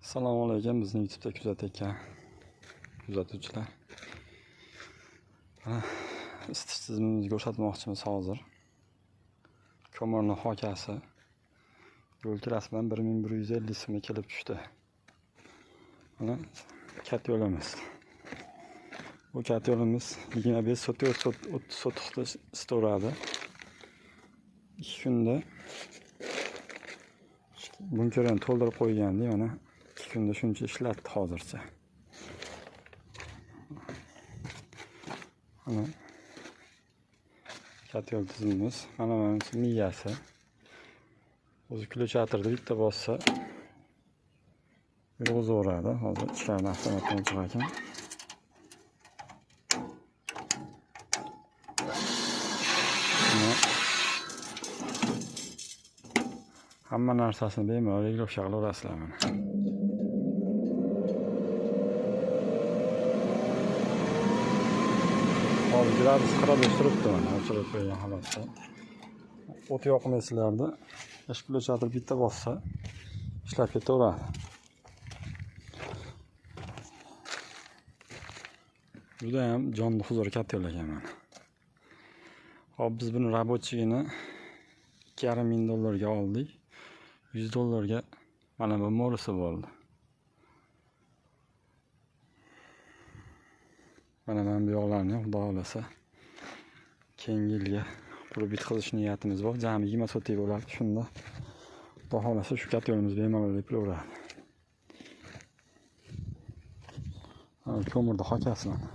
Assalomu alaykum, bizni YouTube'da kuzatayotgan kuzatuvchilar. Isitish tizimimizni ko'rsatmoqchimiz hozir. Ko'mirning hokasi. Yo'l kirasidan 1150 so'mga kelib tushdi. Mana kat yo'limiz. Bu kat yo'limiz 25 sotixda istoradi. 2 kunda bunkerni to'ldirib qo'ygandik, mana 2 kunda shuncha ishlatdi hozircha. Mana kat yo'l tizimimiz, mana miyasi. O'zi kulchatirni bitta bossa yurg'izaveradi. Hozir ichkaridan avtomatdan chiqar ekan. Hamma narsasini bemalol reglab qilaverasizlar mana. Hozir gradus 45 turibdi mana, o'chirib qo'ygan holatda. O't yoqmaysizlarda kulchatir bitta bossa ishlab ketaveradi. Juda ham jonli huzur katta yo'l ekan mana. Hop, biz buni rabochigini $2,500 ga oldik. $100 ga mana bu mo'risi bo'ldi. Mana bu yo'qlarni xudo xolasa keyingi yilga qurib bitkazish niyatimiz bor. Jami 20 sotik bo'ladi. Shunda xudo xolasa shu kat yo'limiz bemalol eplaveradi. Ko'mirni hokasi mana.